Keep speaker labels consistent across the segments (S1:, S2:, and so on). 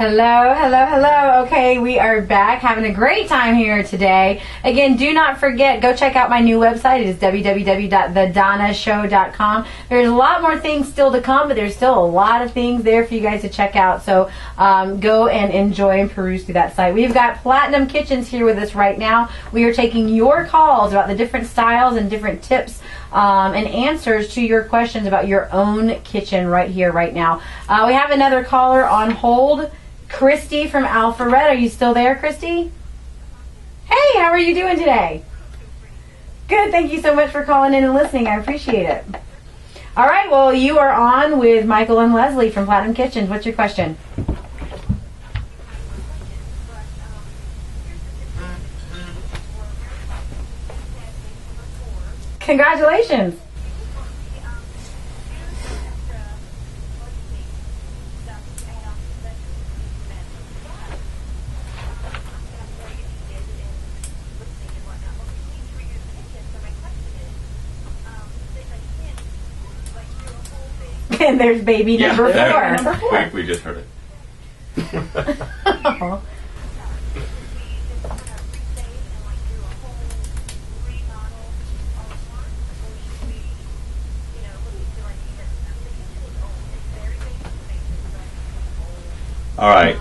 S1: Hello, hello, hello. Okay, we are back having a great time here today. Again, do not forget, go check out my new website. It is www.thedonnashow.com. There's a lot more things still to come, but there's still a lot of things there for you guys to check out. So go and enjoy and peruse through that site. We've got Platinum Kitchens here with us right now. We are taking your calls about the different styles and different tips and answers to your questions about your own kitchen right here, right now. We have another caller on hold. Christy from Alpharetta. Are you still there, Christy? Hey, how are you doing today? Good. Thank you so much for calling in and listening. I appreciate it. All right. Well, you are on with Michael and Leslie from Platinum Kitchens. What's your question? Congratulations. And there's baby number 4.
S2: We just heard it.
S1: Oh.
S2: All right.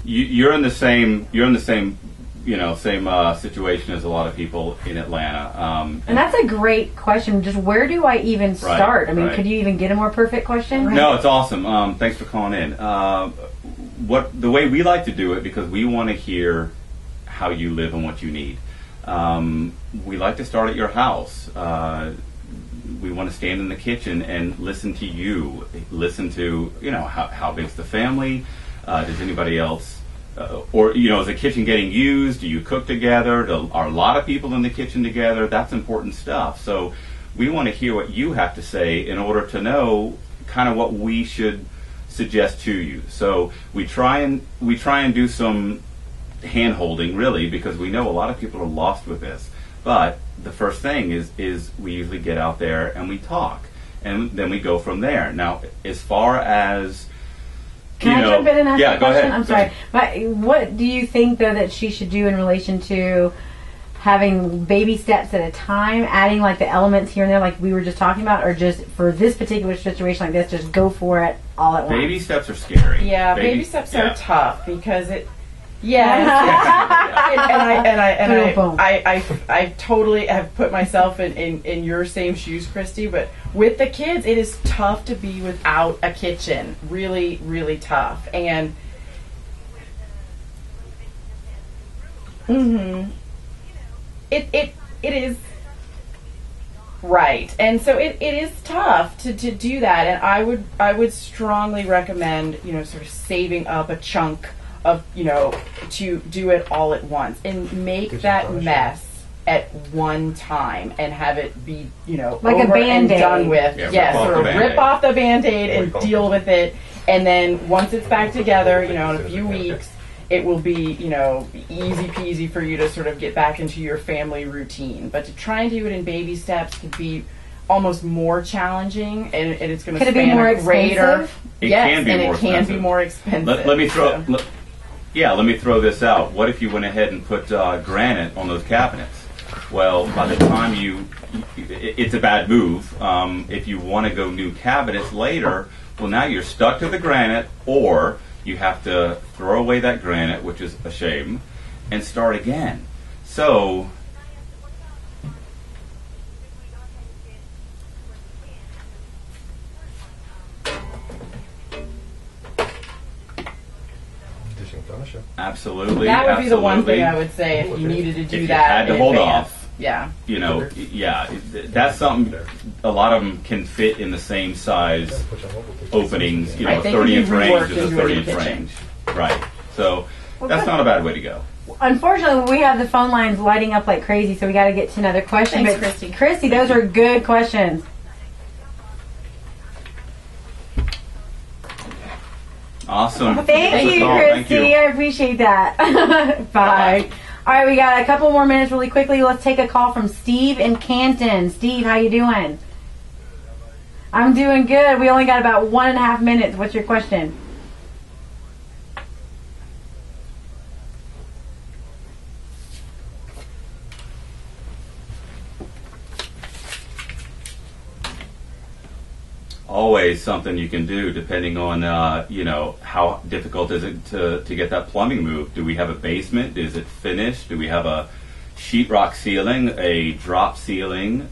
S2: You're in the same situation as a lot of people in Atlanta.
S1: And that's a great question. Just where do I even start?
S2: Right,
S1: I mean, could you even get a more perfect question?
S2: No, it's awesome. Thanks for calling in. The way we like to do it, because we want to hear how you live and what you need. We like to start at your house. We want to stand in the kitchen and listen to you. Listen to, how big's the family? Does anybody else? Or, is the kitchen getting used? Do you cook together? Are a lot of people in the kitchen together? That's important stuff. So we want to hear what you have to say in order to know kind of what we should suggest to you. So we try and do some hand-holding, really, because we know a lot of people are lost with this. But the first thing is we usually get out there and we talk. And then we go from there. Now, as far as...
S1: Can I jump in and ask a question?
S2: Go ahead.
S1: I'm sorry. But what do you think, though, that she should do in relation to having baby steps at a time, adding like the elements here and there like we were just talking about, or just for this particular situation like this, just go for it all at once?
S2: Baby steps are scary.
S3: Yeah, baby steps are tough because it... I totally have put myself in your same shoes, Christy, but with the kids, it is tough to be without a kitchen. Really, really tough. And it is right. And so it is tough to do that. And I would strongly recommend, sort of saving up a chunk of, to do it all at once and make that mess at one time and have it be,
S1: like
S3: over
S1: a Band-Aid.
S3: and done with. Rip off the Band-Aid and deal with it. And then once it's back together, in a few weeks, it will be, easy peasy for you to sort of get back into your family routine. But to try and do it in baby steps could be almost more challenging, and it's going to span
S1: more
S3: a greater...
S2: It
S3: can be more expensive.
S2: Let me throw this out. What if you went ahead and put granite on those cabinets? Well, by the time it's a bad move. If you want to go new cabinets later, well, now you're stuck to the granite, or you have to throw away that granite, which is a shame, and start again. So... Absolutely.
S3: That would be the one thing I would say if you needed to do that.
S2: Had to hold off.
S3: Yeah.
S2: That's something. A lot of them can fit in the same size openings. 30-inch range is a 30-inch range. Right. So that's not a bad way to go.
S1: Unfortunately, we have the phone lines lighting up like crazy, so we got to get to another question.
S3: Thanks, Christy.
S1: Christy, those are good questions.
S2: Awesome.
S1: Thank you, Christy. I appreciate that. Bye. All right, we got a couple more minutes really quickly. Let's take a call from Steve in Canton. Steve, how you doing? I'm doing good. We only got about 1.5 minutes. What's your question?
S2: Always something you can do depending on how difficult is it to get that plumbing moved. Do we have a basement? Is it finished? Do we have a sheetrock ceiling, a drop ceiling?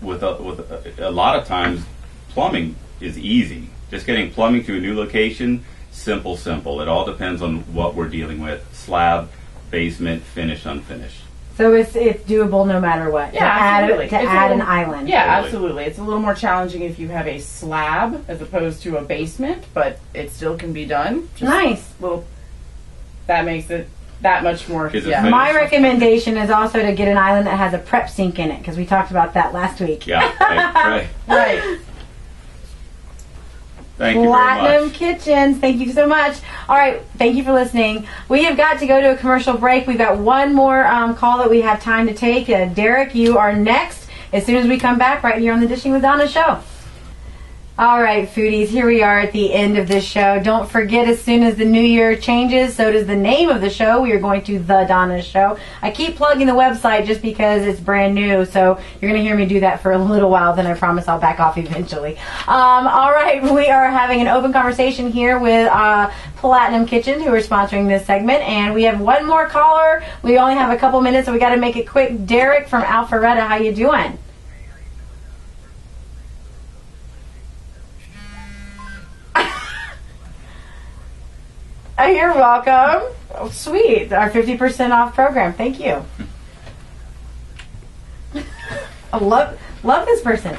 S2: With a lot of times plumbing is easy. Just getting plumbing to a new location, simple. It all depends on what we're dealing with. Slab, basement, finished, unfinished.
S1: So it's doable no matter what.
S3: Yeah, absolutely.
S1: To add an island.
S3: Yeah, totally. Absolutely. It's a little more challenging if you have a slab as opposed to a basement, but it still can be done.
S1: Nice.
S3: That makes it that much more.
S1: My recommendation is also to get an island that has a prep sink in it, because we talked about that last week.
S2: Yeah, right. Thank you very much.
S1: Platinum Kitchens, thank you so much. All right, thank you for listening. We have got to go to a commercial break. We've got one more call that we have time to take. Derek, you are next as soon as we come back right here on the Dishing with Donna show. All right, foodies, here we are at the end of this show. Don't forget, as soon as the new year changes, so does the name of the show. We are going to The Donna Show. I keep plugging the website just because it's brand new, so you're going to hear me do that for a little while, then I promise I'll back off eventually. All right, we are having an open conversation here with Platinum Kitchen, who are sponsoring this segment, and we have one more caller. We only have a couple minutes, so we got to make it quick. Derek from Alpharetta, how you doing? You're welcome. Oh, sweet. Our 50% off program. Thank you. I love this person.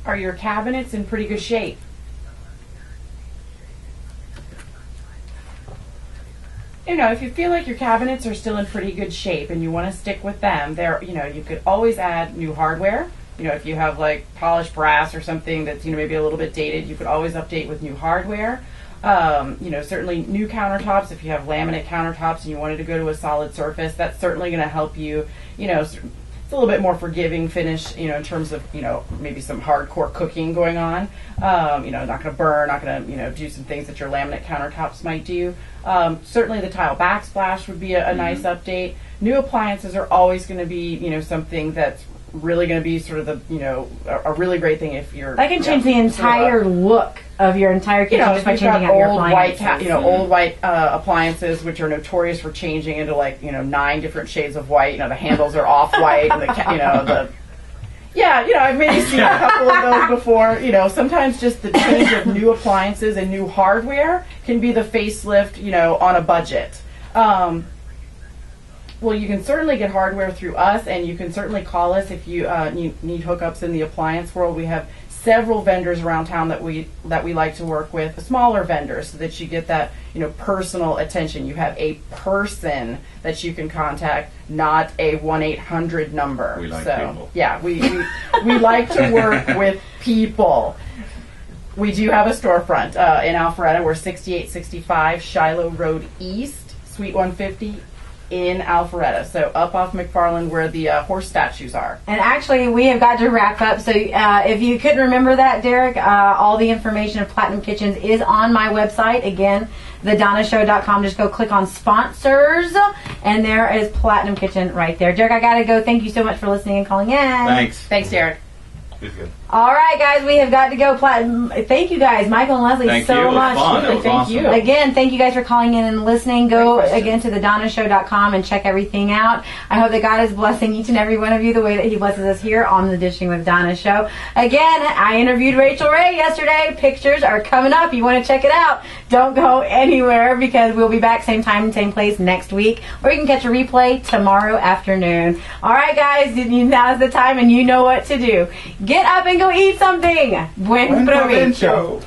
S3: Are your cabinets in pretty good shape? If you feel like your cabinets are still in pretty good shape and you want to stick with them, you could always add new hardware. If you have like polished brass or something that's maybe a little bit dated, you could always update with new hardware. Certainly new countertops. If you have laminate countertops and you wanted to go to a solid surface, that's certainly going to help you. It's a little bit more forgiving finish, in terms of, maybe some hardcore cooking going on. Not going to burn, not going to, do some things that your laminate countertops might do. Certainly the tile backsplash would be a nice update. New appliances are always going to be, something that's really going to be sort of the, a really great thing if you're...
S1: That can change the entire look of your entire kitchen just by changing out your appliances.
S3: Old white appliances, which are notorious for changing into 9 different shades of white. The handles are off white. And I've maybe seen a couple of those before. Sometimes just the change of new appliances and new hardware can be the facelift, on a budget. Well, you can certainly get hardware through us, and you can certainly call us if you need hookups in the appliance world. We have several vendors around town that we like to work with, smaller vendors, so that you get that personal attention. You have a person that you can contact, not a 1-800 number.
S2: We like people.
S3: Yeah, we like to work with people. We do have a storefront in Alpharetta. We're 6865 Shiloh Road East, Suite 150. In Alpharetta, so up off McFarland where the horse statues are.
S1: And actually, we have got to wrap up, so if you couldn't remember that, Derek, all the information of Platinum Kitchens is on my website. Again, thedonnashow.com. Just go click on sponsors, and there is Platinum Kitchen right there. Derek, I got to go. Thank you so much for listening and calling in.
S3: Thanks, Derek.
S2: Good.
S1: All right, guys, we have got to go. Thank you, guys, Michael and Leslie, so much.
S2: Thank
S1: you. Again, thank you guys for calling in and listening. Go again to thedonnashow.com and check everything out. I hope that God is blessing each and every one of you the way that He blesses us here on the Dishing with Donna show. Again, I interviewed Rachel Ray yesterday. Pictures are coming up. You want to check it out? Don't go anywhere, because we'll be back same time and same place next week, or you can catch a replay tomorrow afternoon. All right, guys, now's the time, and you know what to do. Get up and go eat something. Buen provecho.